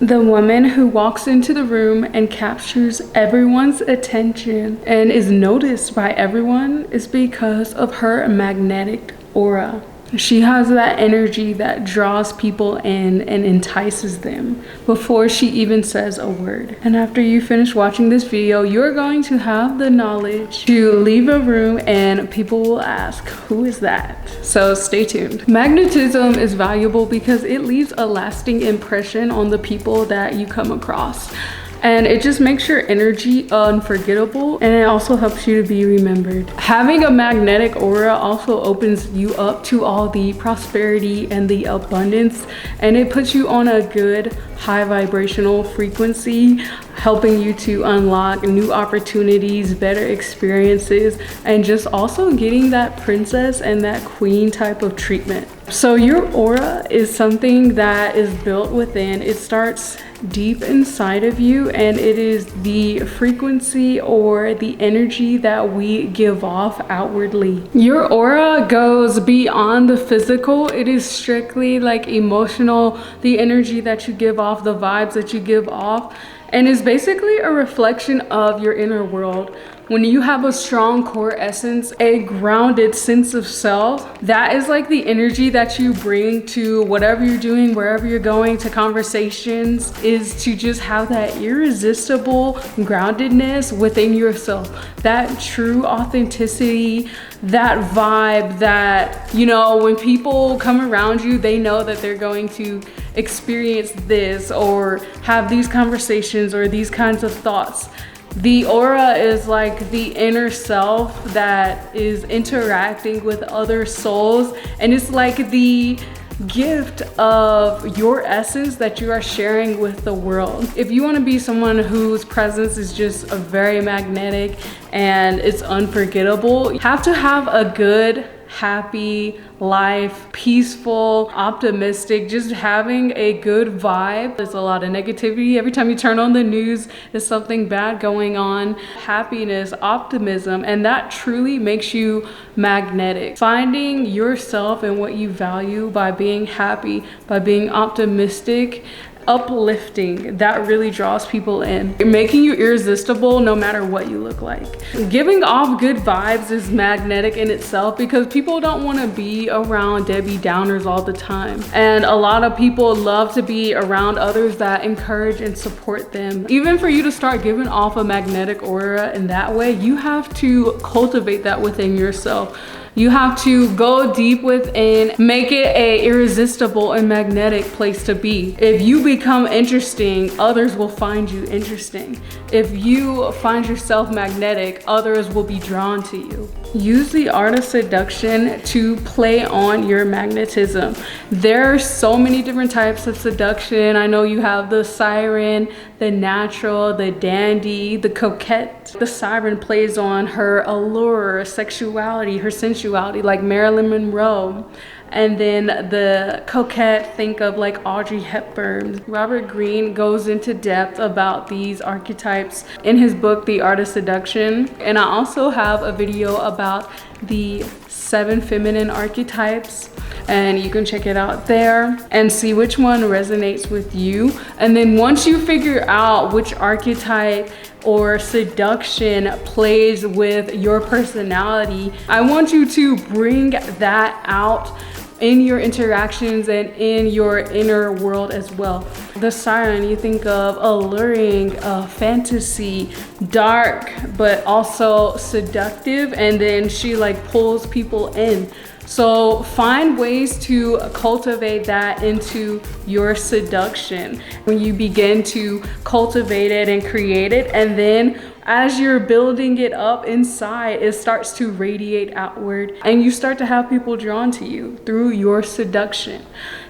The woman who walks into the room and captures everyone's attention and is noticed by everyone is because of her magnetic aura. She has that energy that draws people in and entices them before she even says a word. And after you finish watching this video, you're going to have the knowledge to leave a room and people will ask, who is that? So stay tuned. Magnetism is valuable because it leaves a lasting impression on the people that you come across. And it just makes your energy unforgettable, and it also helps you to be remembered. Having a magnetic aura also opens you up to all the prosperity and the abundance, and it puts you on a good high vibrational frequency, helping you to unlock new opportunities, better experiences, and just also getting that princess and that queen type of treatment. So your aura is something that is built within. It starts deep inside of you, and it is the frequency or the energy that we give off outwardly. Your aura goes beyond the physical. It is strictly like emotional, the energy that you give off, the vibes that you give off, and is basically a reflection of your inner world. When you have a strong core essence, a grounded sense of self, that is like the energy that you bring to whatever you're doing, wherever you're going, to conversations, is to just have that irresistible groundedness within yourself. That true authenticity, that vibe that, you know, when people come around you, they know that they're going to experience this or have these conversations or these kinds of thoughts. The aura is like the inner self that is interacting with other souls, and it's like the gift of your essence that you are sharing with the world. If you want to be someone whose presence is just a very magnetic and it's unforgettable, you have to have a good, happy life, peaceful, optimistic, just having a good vibe. There's a lot of negativity. Every time you turn on the news, there's something bad going on. Happiness, optimism, and that truly makes you magnetic. Finding yourself and what you value by being happy, by being optimistic, uplifting, that really draws people in. Making you irresistible no matter what you look like. Giving off good vibes is magnetic in itself because people don't want to be around Debbie Downers all the time. And a lot of people love to be around others that encourage and support them. Even for you to start giving off a magnetic aura in that way, you have to cultivate that within yourself. You have to go deep within, make it a irresistible and magnetic place to be. If you become interesting, others will find you interesting. If you find yourself magnetic, others will be drawn to you. Use the art of seduction to play on your magnetism. There are so many different types of seduction. I know you have the siren, the natural, the dandy, the coquette. The siren plays on her allure, sexuality, her sensuality, like Marilyn Monroe. And then the coquette, think of like Audrey Hepburn. Robert Greene goes into depth about these archetypes in his book, The Art of Seduction. And I also have a video about the 7 feminine archetypes, and you can check it out there and see which one resonates with you. And then once you figure out which archetype or seduction plays with your personality, I want you to bring that out in your interactions and in your inner world as well. The siren, you think of alluring, fantasy, dark, but also seductive, and then she like pulls people in. So find ways to cultivate that into your seduction. When you begin to cultivate it and create it, and then as you're building it up inside, it starts to radiate outward, and you start to have people drawn to you through your seduction.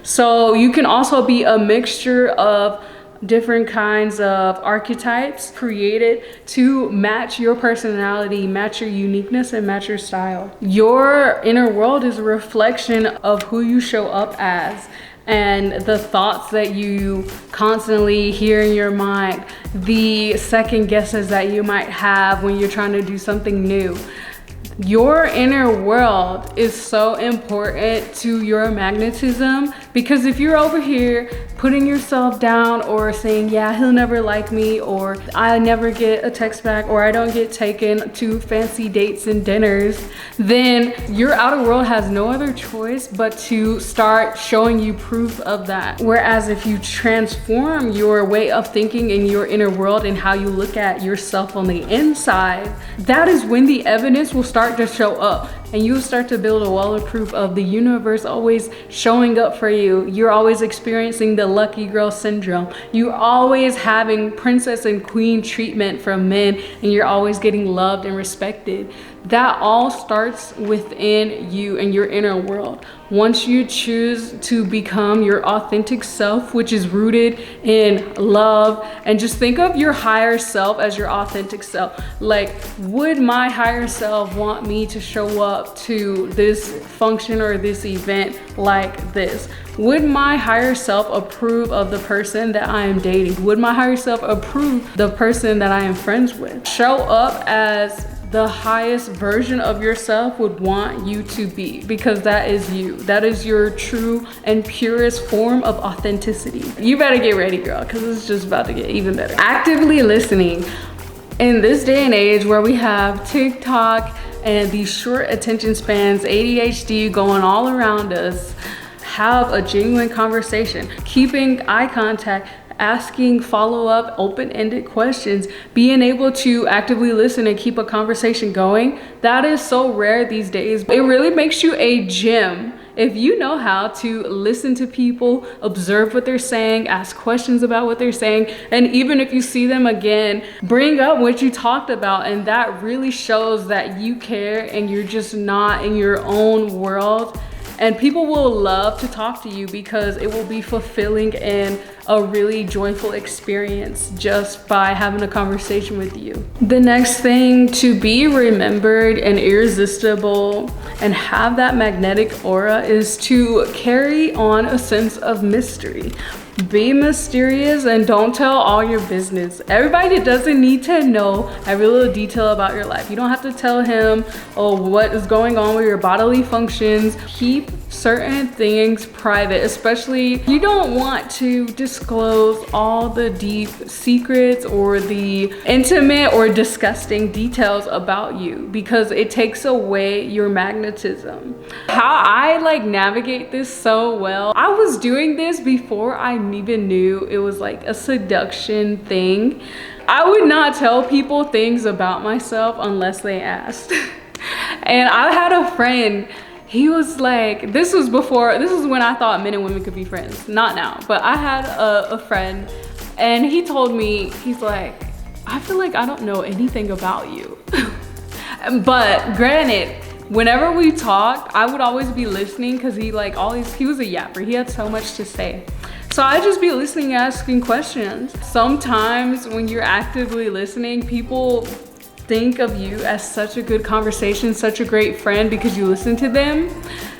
So you can also be a mixture of different kinds of archetypes created to match your personality, match your uniqueness, and match your style. Your inner world is a reflection of who you show up as, and the thoughts that you constantly hear in your mind, the second guesses that you might have when you're trying to do something new. Your inner world is so important to your magnetism Because if you're over here putting yourself down or saying, yeah, he'll never like me, or I never get a text back, or I don't get taken to fancy dates and dinners, then your outer world has no other choice but to start showing you proof of that. Whereas if you transform your way of thinking in your inner world and how you look at yourself on the inside, that is when the evidence will start to show up, and you'll start to build a wall of proof of the universe always showing up for you. You're always experiencing the lucky girl syndrome. You're always having princess and queen treatment from men, and you're always getting loved and respected. That all starts within you and your inner world. Once you choose to become your authentic self, which is rooted in love, and just think of your higher self as your authentic self. Like, would my higher self want me to show up to this function or this event like this? Would my higher self approve of the person that I am dating? Would my higher self approve the person that I am friends with? Show up as the highest version of yourself would want you to be, because that is you. That is your true and purest form of authenticity. You better get ready, girl, because it's just about to get even better. Actively listening. In this day and age where we have TikTok and these short attention spans, ADHD going all around us, have a genuine conversation, keeping eye contact, asking follow-up open-ended questions, being able to actively listen and keep a conversation going, that is so rare these days. It really makes you a gem if you know how to listen to people, observe what they're saying, ask questions about what they're saying, and even if you see them again, bring up what you talked about. And that really shows that you care and you're just not in your own world. And people will love to talk to you because it will be fulfilling and a really joyful experience just by having a conversation with you. The next thing, to be remembered and irresistible and have that magnetic aura, is to carry on a sense of mystery. Be mysterious and don't tell all your business. Everybody doesn't need to know every little detail about your life. You don't have to tell him, oh, what is going on with your bodily functions. Keep certain things private, especially you don't want to disclose all the deep secrets or the intimate or disgusting details about you, because it takes away your magnetism. How I navigate this so well, I was doing this before I even knew it was like a seduction thing. I would not tell people things about myself unless they asked. And I had a friend, he was like, this is when I thought men and women could be friends, not now, but I had a friend, and he told me, he's like, I feel like I don't know anything about you. But granted, whenever we talked, I would always be listening, because he was a yapper. He had so much to say. So I'd just be listening, asking questions. Sometimes when you're actively listening, people think of you as such a good conversation, such a great friend, because you listen to them,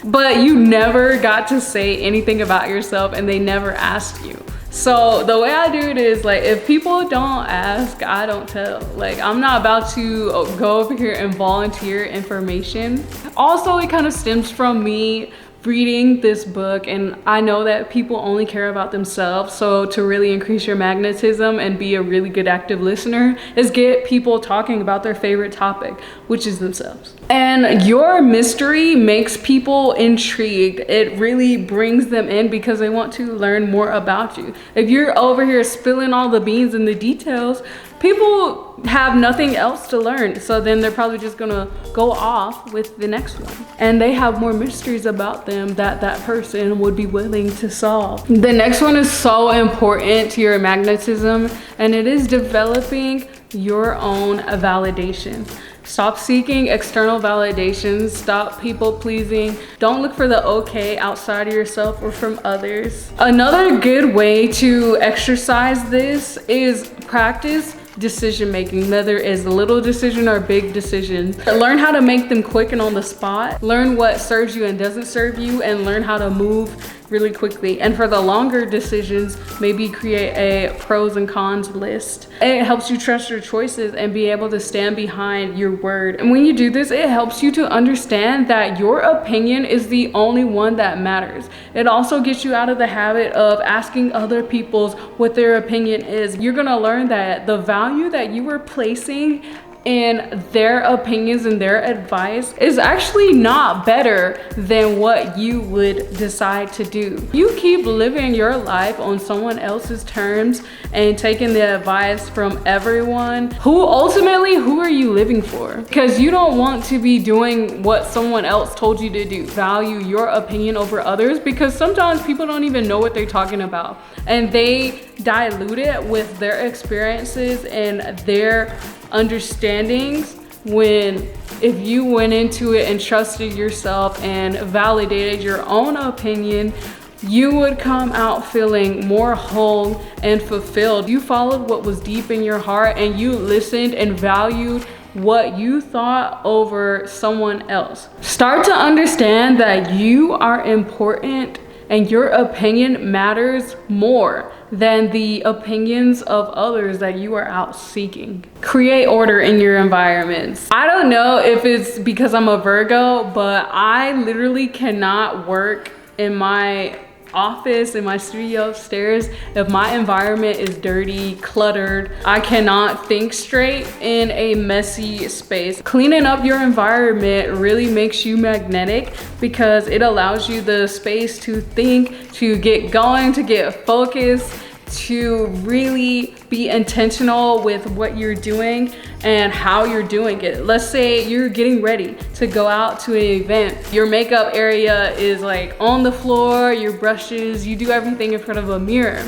but you never got to say anything about yourself and they never asked you. So the way I do it is, if people don't ask, I don't tell. I'm not about to go over here and volunteer information. Also, it kind of stems from me reading this book, and I know that people only care about themselves. So to really increase your magnetism and be a really good active listener is get people talking about their favorite topic, which is themselves. And your mystery makes people intrigued. It really brings them in because they want to learn more about you. If you're over here spilling all the beans and the details, people have nothing else to learn. So then they're probably just gonna go off with the next one. And they have more mysteries about them that that person would be willing to solve. The next one is so important to your magnetism, and it is developing your own validation. Stop seeking external validations. Stop people pleasing. Don't look for the okay outside of yourself or from others. Another good way to exercise this is practice decision making, whether it's a little decision or big decisions. Learn how to make them quick and on the spot. Learn what serves you and doesn't serve you, and learn how to move really quickly. And for the longer decisions, maybe create a pros and cons list. It helps you trust your choices and be able to stand behind your word. And when you do this, it helps you to understand that your opinion is the only one that matters. It also gets you out of the habit of asking other people's what their opinion is. You're gonna learn that the value that you were placing in their opinions and their advice is actually not better than what you would decide to do. You keep living your life on someone else's terms and taking the advice from everyone. Who are you living for? Because you don't want to be doing what someone else told you to do. Value your opinion over others, because sometimes people don't even know what they're talking about, and they dilute it with their experiences and their understandings, when if you went into it and trusted yourself and validated your own opinion, you would come out feeling more whole and fulfilled. You followed what was deep in your heart, and you listened and valued what you thought over someone else. Start to understand that you are important and your opinion matters more than the opinions of others that you are out seeking. Create order in your environments. I don't know if it's because I'm a Virgo, but I literally cannot work in my office, in my studio upstairs, if my environment is dirty, cluttered. I cannot think straight in a messy space. Cleaning up your environment really makes you magnetic, because it allows you the space to think, to get going, to get focused, to really be intentional with what you're doing and how you're doing it. Let's say you're getting ready to go out to an event. Your makeup area is like on the floor, your brushes, you do everything in front of a mirror.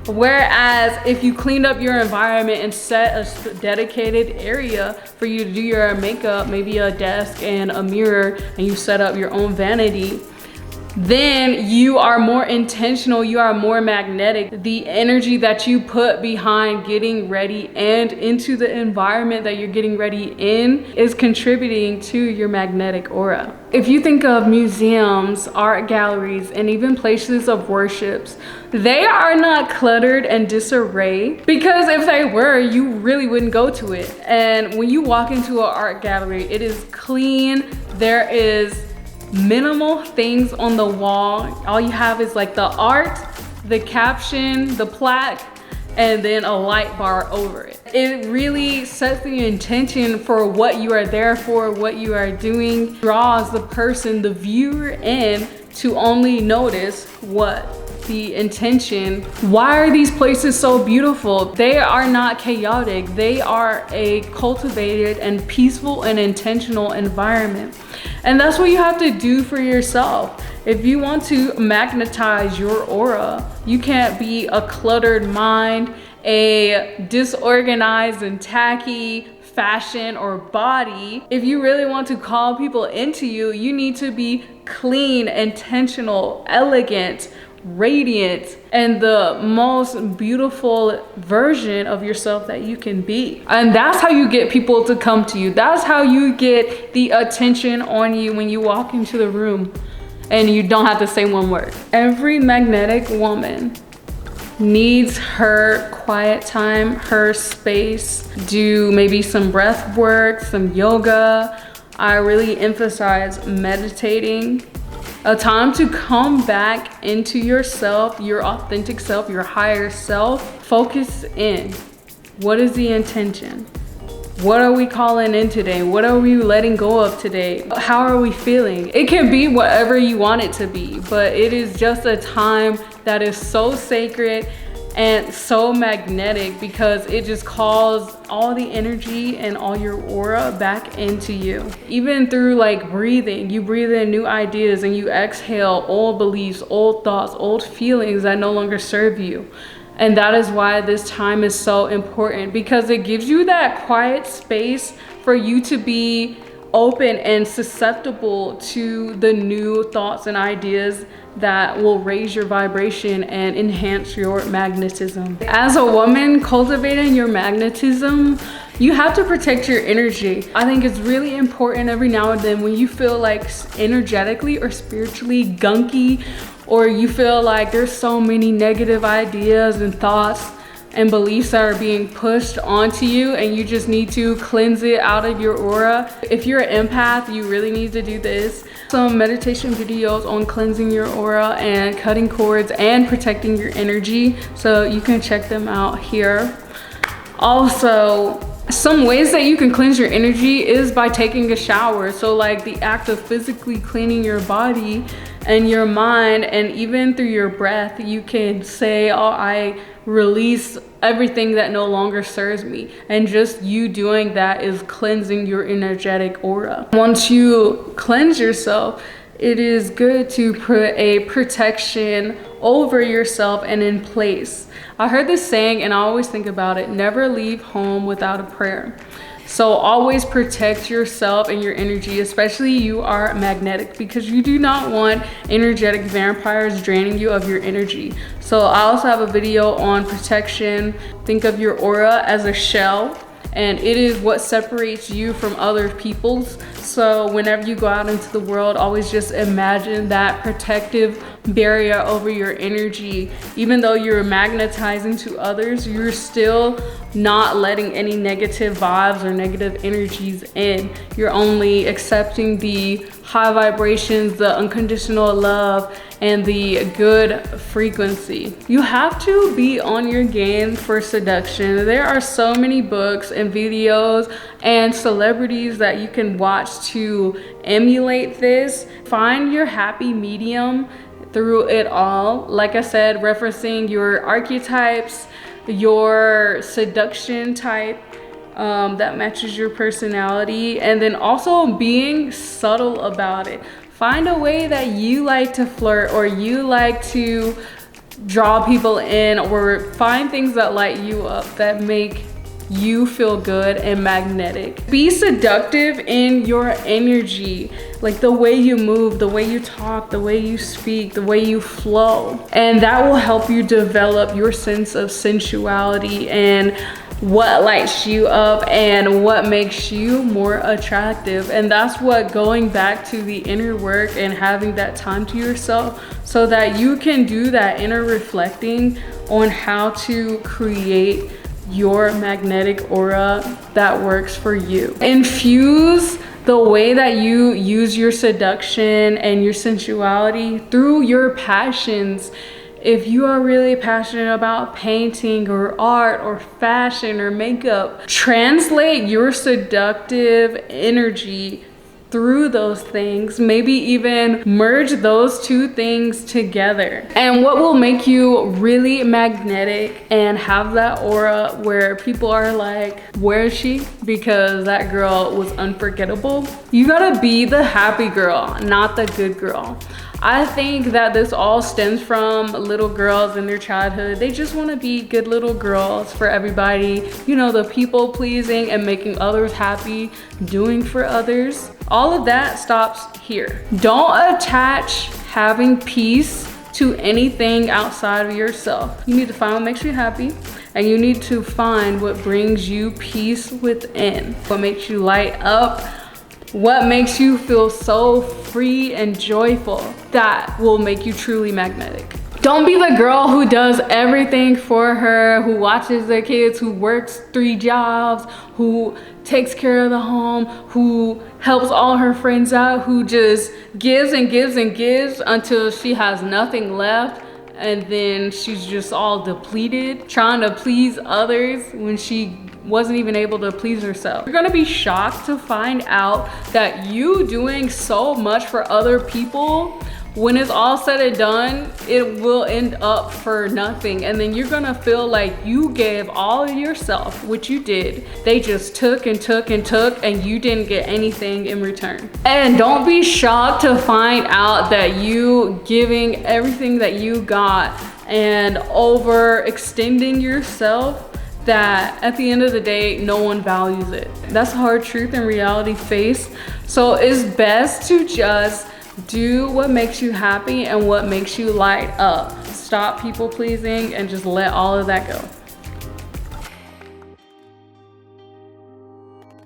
Whereas if you cleaned up your environment and set a dedicated area for you to do your makeup, maybe a desk and a mirror, and you set up your own vanity, then you are more intentional, you are more magnetic. The energy that you put behind getting ready and into the environment that you're getting ready in is contributing to your magnetic aura. If you think of museums, art galleries, and even places of worships, they are not cluttered and disarray, because if they were, you really wouldn't go to it. And when you walk into an art gallery, it is clean, there is minimal things on the wall. All you have is like the art, the caption, the plaque, and then a light bar over it. It really sets the intention for what you are there for, what you are doing, draws the person, the viewer in to only notice what the intention. Why are these places so beautiful? They are not chaotic. They are a cultivated and peaceful and intentional environment. And that's what you have to do for yourself. If you want to magnetize your aura, you can't be a cluttered mind, a disorganized and tacky fashion or body. If you really want to call people into you, you need to be clean, intentional, elegant, radiant, and the most beautiful version of yourself that you can be. And that's how you get people to come to you. That's how you get the attention on you when you walk into the room and you don't have to say one word. Every magnetic woman needs her quiet time, her space, do maybe some breath work, some yoga. I really emphasize meditating. A time to come back into yourself, your authentic self, your higher self. Focus in. What is the intention? What are we calling in today? What are we letting go of today? How are we feeling? It can be whatever you want it to be, but it is just a time that is so sacred and so magnetic, because it just calls all the energy and all your aura back into you. Even through like breathing, you breathe in new ideas and you exhale old beliefs, old thoughts, old feelings that no longer serve you. And that is why this time is so important, because it gives you that quiet space for you to be open and susceptible to the new thoughts and ideas that will raise your vibration and enhance your magnetism. As a woman cultivating your magnetism, you have to protect your energy. I think it's really important every now and then when you feel like energetically or spiritually gunky, or you feel like there's so many negative ideas and thoughts and beliefs that are being pushed onto you, and you just need to cleanse it out of your aura. If you're an empath, you really need to do this. Some meditation videos on cleansing your aura and cutting cords and protecting your energy, so you can check them out here. Also, some ways that you can cleanse your energy is by taking a shower. So like the act of physically cleaning your body and your mind, and even through your breath, you can say, oh, I release everything that no longer serves me. And just you doing that is cleansing your energetic aura. Once you cleanse yourself, it is good to put a protection over yourself and in place. I heard this saying and I always think about it: never leave home without a prayer. So always protect yourself and your energy, especially you are magnetic, because you do not want energetic vampires draining you of your energy. So I also have a video on protection. Think of your aura as a shell, and it is what separates you from other people's. So whenever you go out into the world, always just imagine that protective barrier over your energy. Even though you're magnetizing to others, you're still not letting any negative vibes or negative energies in. You're only accepting the high vibrations, the unconditional love, and the good frequency. You have to be on your game for seduction. There are so many books and videos and celebrities that you can watch to emulate this. Find your happy medium through it all. Like I said, referencing your archetypes, your seduction type that matches your personality, and then also being subtle about it. Find a way that you like to flirt, or you like to draw people in, or find things that light you up, that make you feel good and magnetic. Be seductive in your energy, like the way you move, the way you talk, the way you speak, the way you flow. And that will help you develop your sense of sensuality and what lights you up and what makes you more attractive. And that's what going back to the inner work and having that time to yourself, so that you can do that inner reflecting on how to create your magnetic aura that works for you. Infuse the way that you use your seduction and your sensuality through your passions. If you are really passionate about painting or art or fashion or makeup, translate your seductive energy through those things. Maybe even merge those two things together. And what will make you really magnetic and have that aura where people are like, where is she? Because that girl was unforgettable. You gotta be the happy girl, not the good girl. I think that this all stems from little girls in their childhood. They just want to be good little girls for everybody. You know, the people pleasing and making others happy, doing for others. All of that stops here. Don't attach having peace to anything outside of yourself. You need to find what makes you happy, and you need to find what brings you peace within, what makes you light up, what makes you feel so free and joyful. That will make you truly magnetic. Don't be the girl who does everything for her, who watches their kids, who works 3 jobs, who takes care of the home, who helps all her friends out, who just gives and gives and gives until she has nothing left. And then she's just all depleted, trying to please others when she wasn't even able to please herself. You're gonna be shocked to find out that you doing so much for other people, when it's all said and done, it will end up for nothing. And then you're gonna feel like you gave all of yourself, which you did. They just took and took and took, and you didn't get anything in return. And don't be shocked to find out that you giving everything that you got and overextending yourself, that at the end of the day, no one values it. That's a hard truth and reality face. So it's best to just do what makes you happy and what makes you light up. Stop people pleasing and just let all of that go.